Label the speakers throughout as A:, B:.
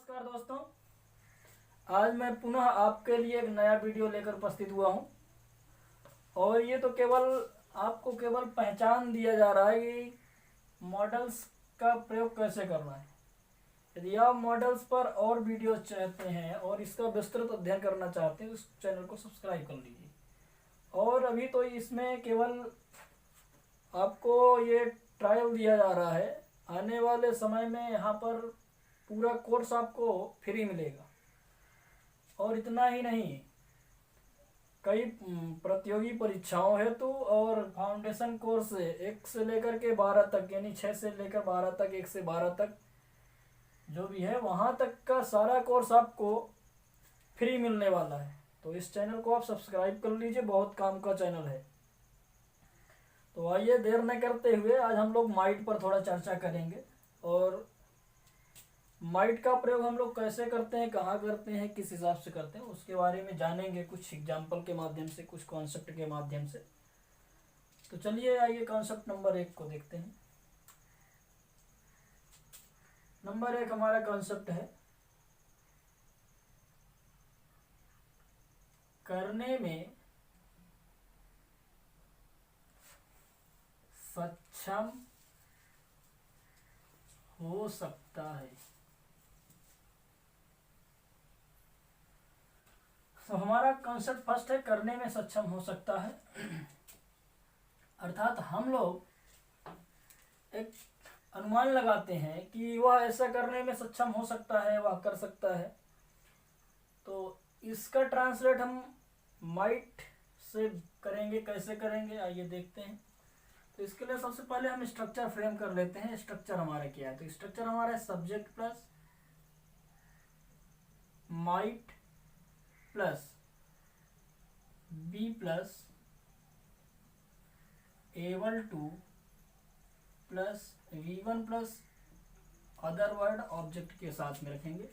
A: नमस्कार दोस्तों, आज मैं पुनः आपके लिए एक नया वीडियो लेकर उपस्थित हुआ हूं। और ये तो केवल आपको केवल पहचान दिया जा रहा है कि मॉडल्स का प्रयोग कैसे करना है। यदि आप मॉडल्स पर और वीडियोस चाहते हैं और इसका विस्तृत अध्ययन करना चाहते हैं तो इस चैनल को सब्सक्राइब कर लीजिए। और अभी तो इसमें केवल आपको ये ट्रायल दिया जा रहा है, आने वाले समय में यहाँ पर पूरा कोर्स आपको फ्री मिलेगा। और इतना ही नहीं, कई प्रतियोगी परीक्षाओं हेतु और फाउंडेशन कोर्स 1 से लेकर के 12 तक, यानी 6 से लेकर 12 तक, 1 से 12 तक जो भी है वहाँ तक का सारा कोर्स आपको फ्री मिलने वाला है। तो इस चैनल को आप सब्सक्राइब कर लीजिए, बहुत काम का चैनल है। तो आइए देर न करते हुए आज हम लोग माइट पर थोड़ा चर्चा करेंगे और माइट का प्रयोग हम लोग कैसे करते हैं, कहाँ करते हैं, किस हिसाब से करते हैं, उसके बारे में जानेंगे कुछ एग्जाम्पल के माध्यम से, कुछ कॉन्सेप्ट के माध्यम से। तो चलिए आइए कॉन्सेप्ट नंबर 1 को देखते हैं। नंबर 1 हमारा कॉन्सेप्ट है करने में सक्षम हो सकता है। तो हमारा कॉन्सेप्ट फर्स्ट है करने में सक्षम हो सकता है। अर्थात हम लोग एक अनुमान लगाते हैं कि वह ऐसा करने में सक्षम हो सकता है, वह कर सकता है। तो इसका ट्रांसलेट हम माइट से करेंगे। कैसे करेंगे आइए देखते हैं। तो इसके लिए सबसे पहले हम स्ट्रक्चर फ्रेम कर लेते हैं। स्ट्रक्चर हमारा क्या है? तो स्ट्रक्चर हमारा है subject plus might plus be plus able to plus V1 plus other word object के साथ में रखेंगे।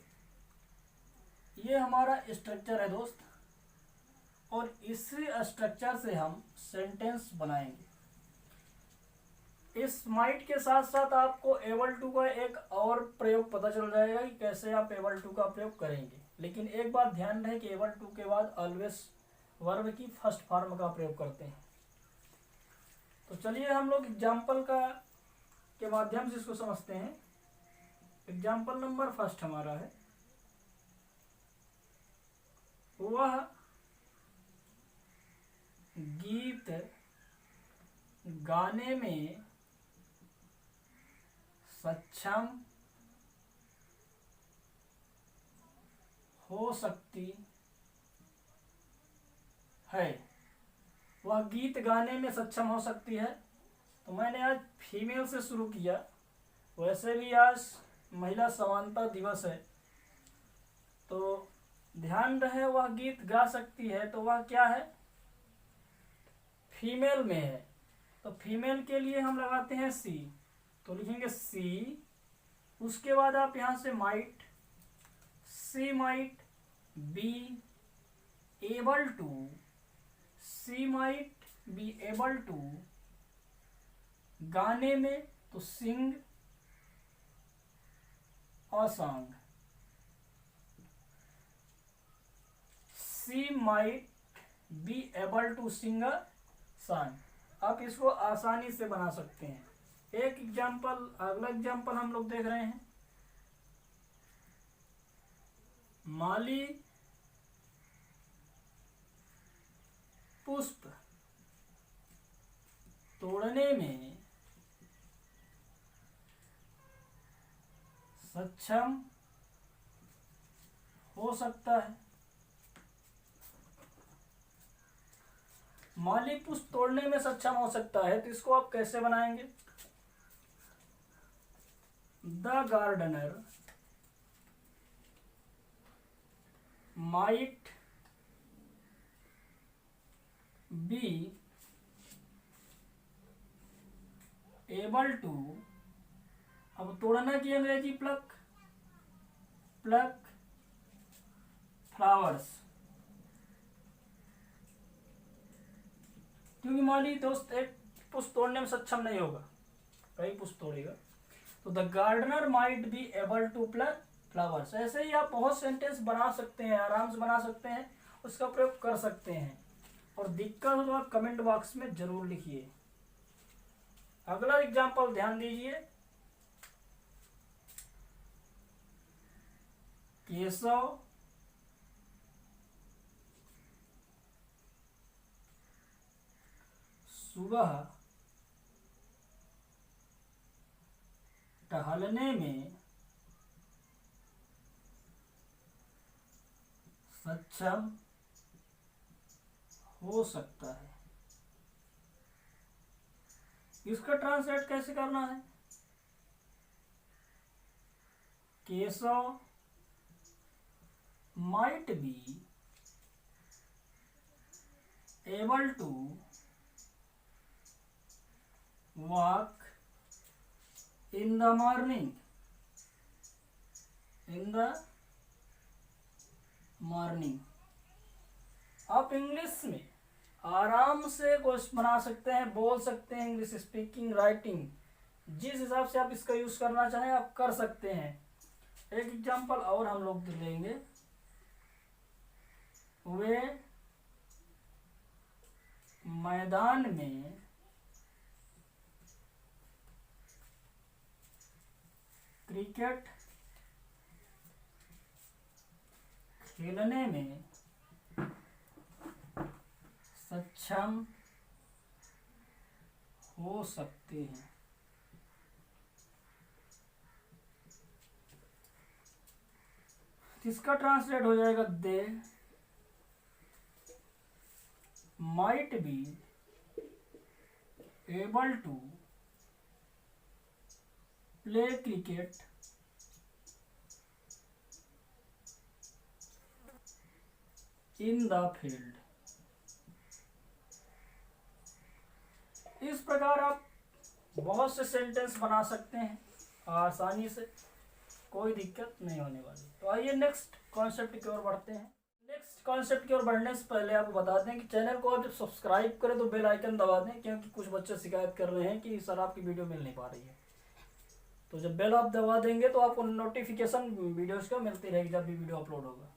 A: ये हमारा स्ट्रक्चर है दोस्त, और इसी स्ट्रक्चर से हम सेंटेंस बनाएंगे। इस माइट के साथ साथ आपको एबल टू का एक और प्रयोग पता चल जाएगा कि कैसे आप एबल टू का प्रयोग करेंगे। लेकिन एक बात ध्यान रहे कि एबल टू के बाद ऑलवेज वर्ब की फर्स्ट फॉर्म का प्रयोग करते हैं। तो चलिए हम लोग एग्जाम्पल के माध्यम से इसको समझते हैं। एग्जाम्पल नंबर फर्स्ट हमारा है वह गीत गाने में सक्षम हो सकती है। वह गीत गाने में सक्षम हो सकती है। तो मैंने आज फीमेल से शुरू किया, वैसे भी आज महिला समानता दिवस है। तो ध्यान रहे वह गीत गा सकती है, तो वह क्या है? फीमेल में है। तो फीमेल के लिए हम लगाते हैं सी। तो लिखेंगे सी, उसके बाद आप यहां से might, she might be able to, she might be able to गाने में, तो sing a song. She might be able to sing a song. आप इसको आसानी से बना सकते हैं। एक एग्जाम्पल, अगला एग्जाम्पल हम लोग देख रहे हैं। माली पुष्प तोड़ने में सक्षम हो सकता है। माली पुष्प तोड़ने में सक्षम हो सकता है, तो इसको आप कैसे बनाएंगे? The gardener might be able to, अब तोड़ना की अंग्रेजी प्लक, प्लक फ्लावर्स। क्योंकि माली दोस्त एक पुष्प तोड़ने में सक्षम नहीं होगा, कई पुष्प तोड़ेगा। तो the gardener might be able to pluck flowers. ऐसे ही आप बहुत सेंटेंस बना सकते हैं, आराम से बना सकते हैं, उसका प्रयोग कर सकते हैं। और दिक्कत हो तो आप कमेंट बॉक्स में जरूर लिखिए। अगला एग्जाम्पल ध्यान दीजिए। केशव सुबह टहलने में सक्षम हो सकता है। इसका ट्रांसलेट कैसे करना है? Keshav might be able to walk in the morning. आप इंग्लिश में आराम से क्वेश्चन बना सकते हैं, बोल सकते हैं, इंग्लिश स्पीकिंग, राइटिंग, जिस हिसाब से आप इसका यूज करना चाहें आप कर सकते हैं। एक एग्जांपल और हम लोग लेंगे। वे मैदान में क्रिकेट खेलने में सक्षम हो सकते हैं। इसका ट्रांसलेट हो जाएगा दे might be able to play cricket in the field। इस प्रकार आप बहुत से सेंटेंस बना सकते हैं आसानी से, कोई दिक्कत नहीं होने वाली। तो आइए नेक्स्ट कॉन्सेप्ट की ओर बढ़ते हैं। नेक्स्ट कॉन्सेप्ट की ओर बढ़ने से पहले आपको बता दें कि चैनल को आप जब सब्सक्राइब करें तो बेल आइकन दबा दें, क्योंकि कुछ बच्चे शिकायत कर रहे हैं कि सर आपकी वीडियो मिल नहीं पा रही है। तो जब बेल आप दबा देंगे तो आपको नोटिफिकेशन वीडियोस का मिलती रहेगी जब भी वीडियो अपलोड होगा।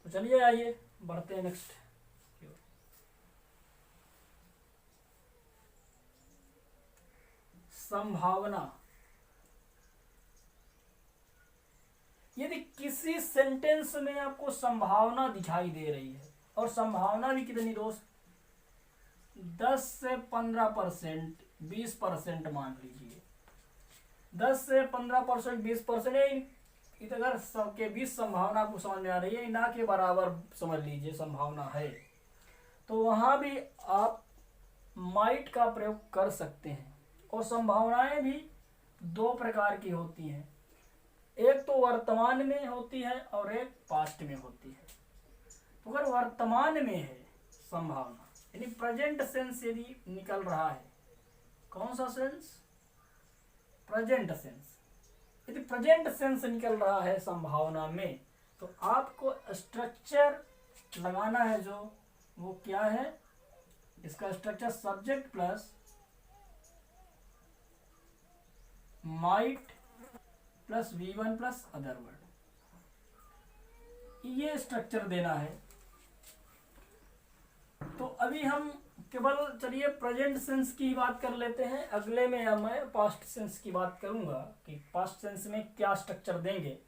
A: तो चलिए आइए बढ़ते हैं नेक्स्ट। संभावना। यदि किसी सेंटेंस में आपको संभावना दिखाई दे रही है, और संभावना भी कितनी दोस्त, 10 से 15%, 20% मान लीजिए, 10 से 15%, 20%, इधर सबके 20 संभावना आपको समझ में आ रही है, ना के बराबर समझ लीजिए संभावना है, तो वहां भी आप माइट का प्रयोग कर सकते हैं। और संभावनाएं भी दो प्रकार की होती हैं, एक तो वर्तमान में होती है और एक पास्ट में होती है। तो अगर वर्तमान में है संभावना, यानी प्रेजेंट सेंस यदि निकल रहा है, कौन सा सेंस? Present sense. यदि प्रेजेंट सेंस निकल रहा है संभावना में, तो आपको स्ट्रक्चर लगाना है जो, वो क्या है? इसका structure subject plus might plus V1 plus other word, ये स्ट्रक्चर देना है। तो अभी हम केवल चलिए प्रेजेंट सेंस की बात कर लेते हैं, अगले में मैं पास्ट सेंस की बात करूंगा कि पास्ट सेंस में क्या स्ट्रक्चर देंगे।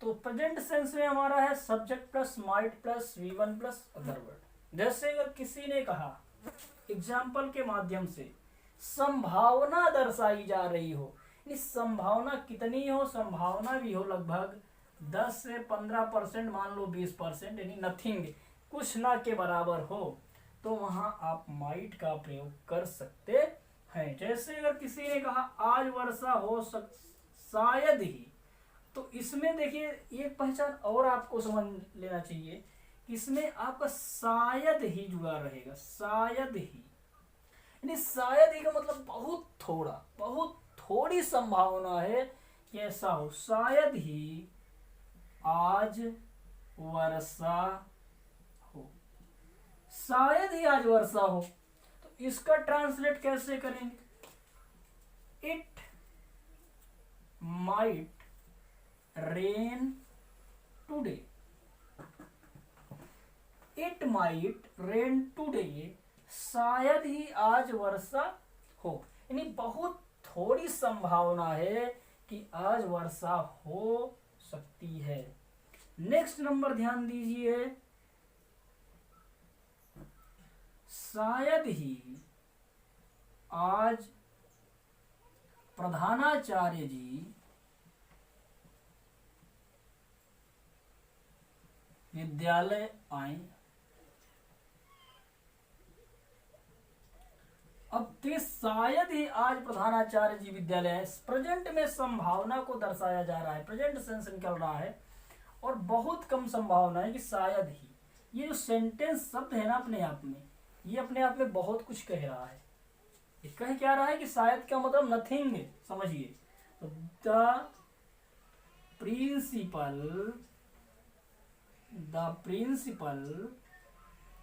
A: तो प्रेजेंट सेंस में हमारा है subject plus might plus V1 plus other word. जैसे अगर किसी ने कहा एग्जाम्पल के माध्यम से संभावना दर्शाई जा रही हो, संभावना कितनी हो? संभावना भी हो लगभग 10 से 15%, मान लो 20%, यानी नथिंग, कुछ ना के बराबर हो, तो वहां आप माइट का प्रयोग कर सकते हैं। जैसे अगर किसी ने कहा आज वर्षा हो शायद ही, तो इसमें देखिए एक पहचान और आपको समझ लेना चाहिए, इसमें आपका शायद ही जुड़ा रहेगा, शायद ही, यानी शायद ही का मतलब बहुत थोड़ा, बहुत थोड़ी संभावना है कि ऐसा हो, शायद ही आज वर्षा हो, शायद ही आज वर्षा हो। तो इसका ट्रांसलेट कैसे करेंगे? It might rain today, it might rain today, शायद ही आज वर्षा हो, यानी बहुत थोड़ी संभावना है कि आज वर्षा हो सकती है। नेक्स्ट नंबर ध्यान दीजिए, शायद ही आज प्रधानाचार्य जी विद्यालय आए। अब तो शायद ही आज प्रधानाचार्य जी विद्यालय आए, प्रेजेंट में संभावना को दर्शाया जा रहा है, प्रेजेंट सेंस निकल रहा है और बहुत कम संभावना है कि शायद ही। ये जो सेंटेंस शब्द है ना अपने आप में, ये अपने आप में बहुत कुछ कह रहा है। ये कह क्या रहा है कि शायद का मतलब नथिंग, समझिए। The principal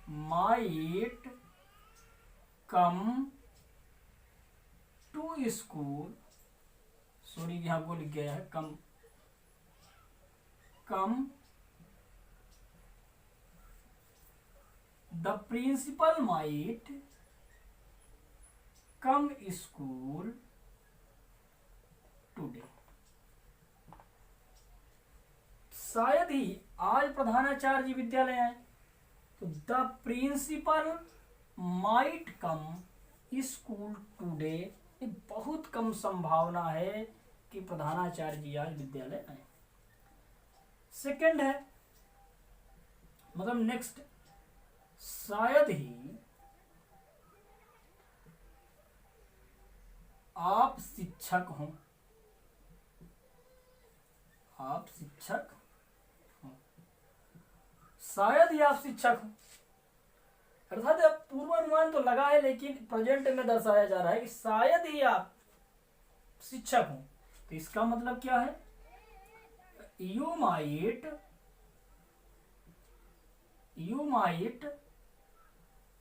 A: might come to school, sorry यहाँ को लिख गया है come the principal might come school today, शायद ही आज प्रधानाचार्य जी विद्यालय आए। तो the principal might come school today, बहुत कम संभावना है कि प्रधानाचार्य जी आज विद्यालय आए। सेकंड है, मतलब नेक्स्ट, शायद ही आप शिक्षक हो, आप शिक्षक हो, शायद ही आप शिक्षक हो, अर्थात पूर्वानुमान तो लगा है लेकिन प्रेजेंट में दर्शाया जा रहा है कि शायद ही आप शिक्षक हो। तो इसका मतलब क्या है, you might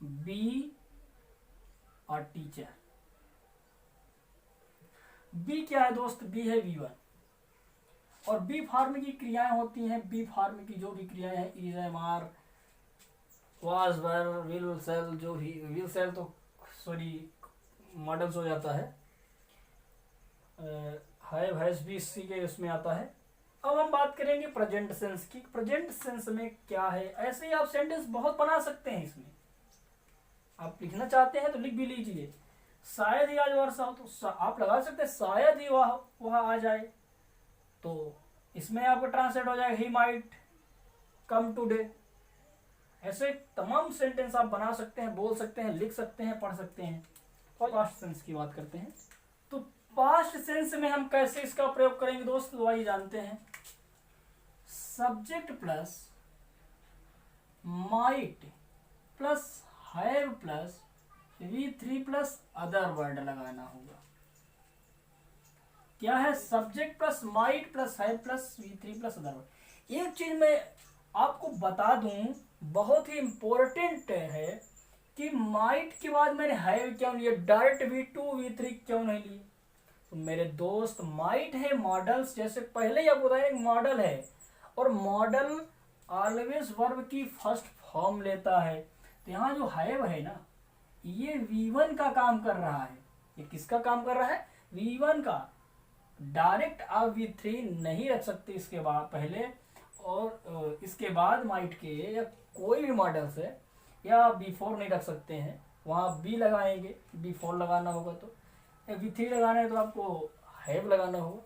A: be a teacher. Be क्या है दोस्त, बी है V1, और बी फार्म की क्रियाएं होती हैं, बी फार्म की जो भी क्रियाएं हैं, is, am, are, was, were, will, shall, जो भी, विल सेल तो सॉरी मॉडल्स हो जाता है, हैव, हैज भी इसी के उसमें आता है। अब हम बात करेंगे प्रेजेंट सेंस की। प्रेजेंट सेंस में क्या है, ऐसे ही आप सेंटेंस बहुत बना सकते हैं। इसमें आप लिखना चाहते हैं तो लिख भी लीजिए, शायद ही आज वर्षा हो, तो आप लगा सकते हैं शायद ही वह आ जाए, तो इसमें आपका ट्रांसलेट हो जाएगा ही माइट कम टुडे। ऐसे तमाम सेंटेंस आप बना सकते हैं, बोल सकते हैं, लिख सकते हैं, पढ़ सकते हैं। और पास्ट सेंस की बात करते हैं, तो पास्ट सेंस में हम कैसे इसका प्रयोग करेंगे दोस्त, तो वही जानते हैं। Subject plus might plus have plus V3 plus other word लगाना होगा। क्या है, subject plus might plus have plus V3 plus other word. एक चीज मैं आपको बता दूं, बहुत ही इंपॉर्टेंट है कि माइट के बाद मैंने हैव क्यों लिया, डायरेक्ट V2 V3 क्यों नहीं लिए। तो मेरे दोस्त माइट है मॉडल्स, जैसे पहले ही आपको बताया मॉडल है, और मॉडल ऑलवेज वर्ब की फर्स्ट फॉर्म लेता है। तो यहाँ जो हैव है ना, ये V1 का काम कर रहा है। ये किसका काम कर रहा है, V1 का। डायरेक्ट आप V3 नहीं रख सकते इसके बाद पहले, और इसके बाद माइट के या कोई भी मॉडल से, या B4 नहीं रख सकते हैं, वहाँ B लगाएंगे, B4 लगाना होगा तो, या V3 लगाना है तो आपको हैव लगाना होगा,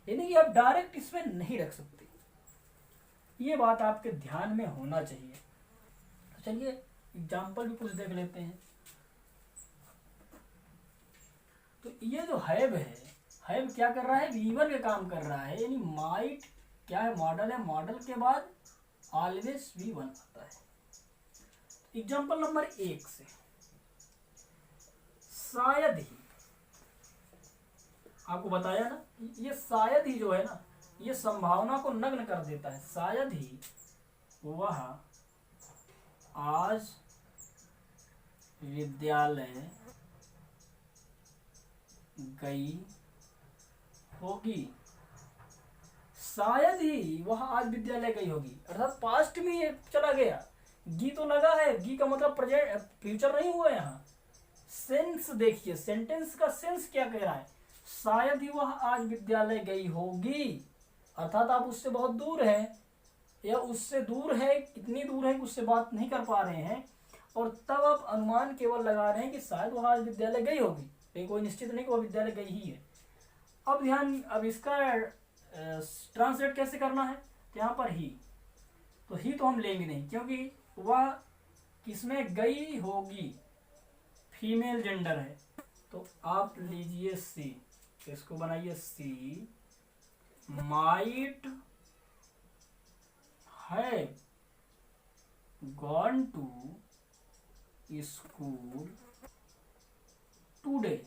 A: यानी कि आप डायरेक्ट इसमें नहीं रख सकते। ये बात आपके ध्यान में होना चाहिए। तो चलिए एग्जाम्पल भी कुछ देख लेते हैं। तो ये जो हैव है, हैव क्या कर रहा है, V1 का काम कर रहा है, यानी माइट क्या है, मॉडल है, मॉडल के बाद ऑलवेज V1 आता है। एग्जाम्पल नंबर 1 से, शायद ही, आपको बताया ना, ये शायद ही जो है ना, ये संभावना को नग्न कर देता है। शायद ही वह आज विद्यालय गई होगी, शायद ही वह आज विद्यालय गई होगी, अर्थात पास्ट में ये चला गया। गी तो लगा है, गी का मतलब प्रेजेंट फ्यूचर नहीं हुआ यहाँ। सेंस देखिए, सेंटेंस का सेंस क्या कह रहा है, शायद ही वह आज विद्यालय गई होगी, अर्थात आप उससे बहुत दूर हैं या उससे दूर है, कितनी दूर है कि उससे बात नहीं कर पा रहे हैं, और तब आप अनुमान केवल लगा रहे हैं कि शायद वह आज विद्यालय गई होगी, लेकिन कोई निश्चित नहीं कि वह विद्यालय गई ही है। अब इसका ट्रांसलेट कैसे करना है, तो यहाँ पर ही, तो ही तो हम लेंगे नहीं, क्योंकि वह किसमें गई होगी, फीमेल जेंडर है। तो आप लीजिए सी, इसको बनाइए she might have gone to school today.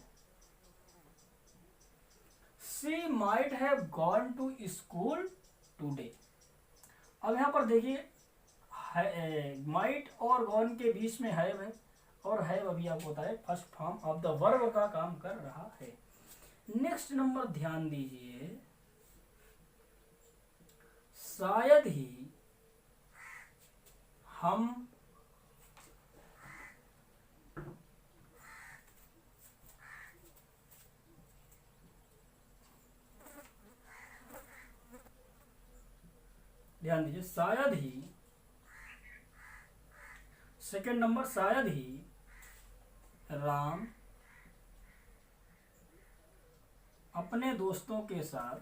A: She might have gone to school today. अब यहां पर देखिए, माइट और गॉन के बीच में हैव है, और हैव अभी आपको होता है first form of the verb का काम कर रहा है। नेक्स्ट नंबर ध्यान दीजिए, शायद ही हम ध्यान दीजिए, शायद ही, सेकंड नंबर, शायद ही राम अपने दोस्तों के साथ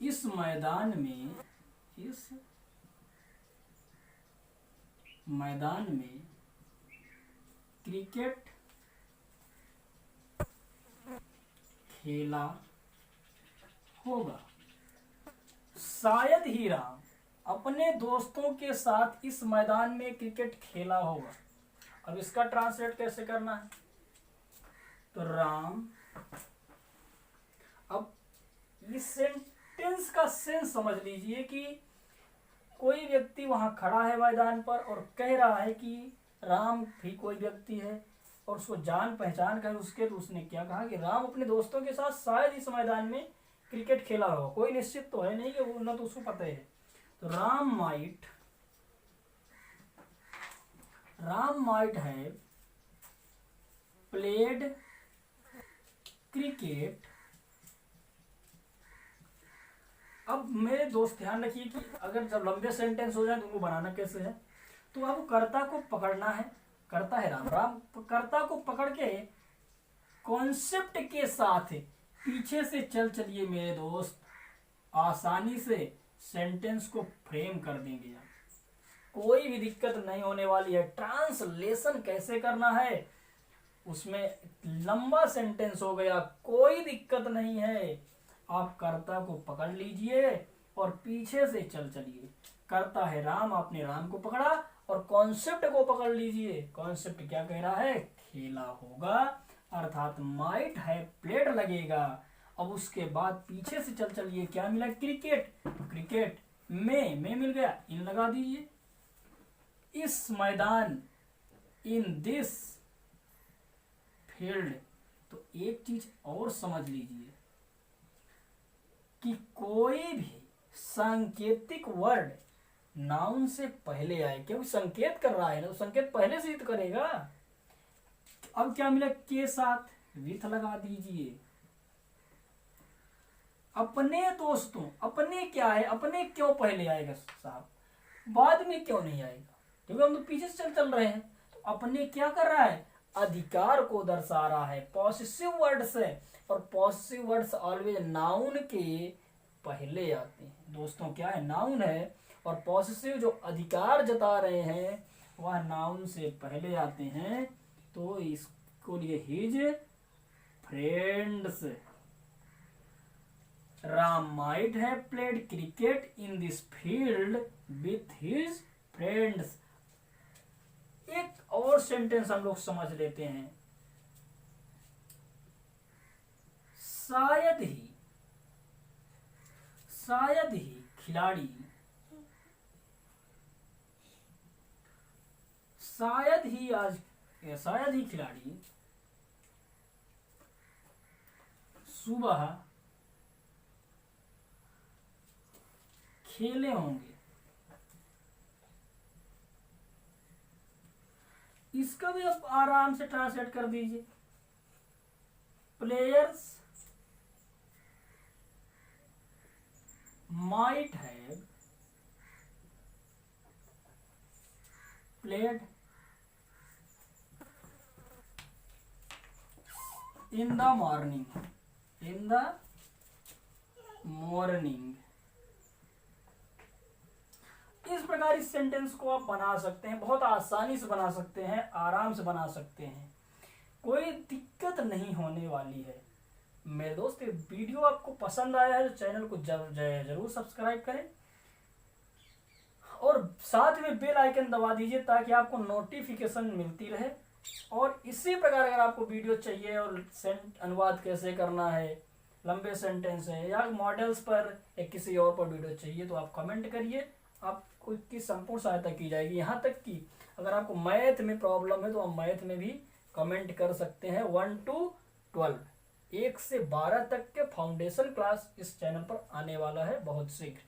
A: इस मैदान में क्रिकेट खेला होगा। शायद ही राम अपने दोस्तों के साथ इस मैदान में क्रिकेट खेला होगा। अब इसका ट्रांसलेट कैसे करना है, तो राम, अब इस सेंटेंस का सेंस समझ लीजिए कि कोई व्यक्ति वहां खड़ा है मैदान पर और कह रहा है कि राम भी कोई व्यक्ति है और उसको जान पहचान कर उसके, तो उसने क्या कहा कि राम अपने दोस्तों के साथ शायद इस मैदान में क्रिकेट खेला होगा। कोई निश्चित तो है नहीं कि वो, ना तो उसको पता है। तो Ram might have played cricket. अब मेरे दोस्त ध्यान रखिए कि अगर जब लंबे सेंटेंस हो जाए तो उनको बनाना कैसे है, तो आपको कर्ता को पकड़ना है, कर्ता है राम कर्ता को पकड़ के कॉन्सेप्ट के साथ पीछे से चलिए मेरे दोस्त, आसानी से सेंटेंस को फ्रेम कर देंगे आप, कोई भी दिक्कत नहीं होने वाली है। ट्रांसलेशन कैसे करना है, उसमें लंबा सेंटेंस हो गया, कोई दिक्कत नहीं है। आप कर्ता को पकड़ लीजिए और पीछे से चलिए। कर्ता है राम, आपने राम को पकड़ा और कॉन्सेप्ट को पकड़ लीजिए। कॉन्सेप्ट क्या कह रहा है, खेला होगा, अर्थात माइट है प्लेड लगेगा। अब उसके बाद पीछे से चलिए, क्या मिला, क्रिकेट। क्रिकेट में मिल गया, इन लगा दीजिए। इस मैदान, इन दिस फील्ड। तो एक चीज और समझ लीजिए कि कोई भी सांकेतिक वर्ड नाउन से पहले आए, क्योंकि संकेत कर रहा है ना, तो संकेत पहले से ही तो करेगा। अब क्या मिला, के साथ विथ लगा दीजिए। अपने दोस्तों, अपने क्या है, अपने क्यों पहले आएगा साहब, बाद में क्यों नहीं आएगा, क्योंकि हम तो पीछे से चल रहे हैं। तो अपने क्या कर रहा है, अधिकार को दर्शा रहा है, पॉसेसिव वर्ड्स है, और पॉसेसिव वर्ड्स ऑलवेज नाउन के पहले आते हैं। दोस्तों क्या है, नाउन है, और पॉसेसिव जो अधिकार जता रहे हैं वह नाउन से पहले आते हैं। तो इसको लिए his friends. Ram might have played cricket in this field with his friends. एक और सेंटेंस हम लोग समझ लेते हैं, शायद खिलाड़ी शायद ही खिलाड़ी सुबह खेले होंगे। इसका भी आप आराम से ट्रांसलेट कर दीजिए। Players might have played in the morning. इस प्रकार इस सेंटेंस को आप बना सकते हैं, बहुत आसानी से बना सकते हैं, आराम से बना सकते हैं, कोई दिक्कत नहीं होने वाली है। मेरे दोस्त, ये वीडियो आपको पसंद आया है तो चैनल को जरूर सब्सक्राइब करें और साथ में बेल आइकन दबा दीजिए ताकि आपको नोटिफिकेशन मिलती रहे। और इसी प्रकार अगर आपको वीडियो चाहिए और अनुवाद कैसे करना है, लंबे सेंटेंस है या मॉडल्स पर या किसी और पर वीडियो चाहिए तो आप कमेंट करिए, आपको इसकी संपूर्ण सहायता की जाएगी। यहाँ तक कि अगर आपको मैथ में प्रॉब्लम है तो आप मैथ में भी कमेंट कर सकते हैं। 1 to 12 1 से 12 तक के फाउंडेशन क्लास इस चैनल पर आने वाला है बहुत शीघ्र।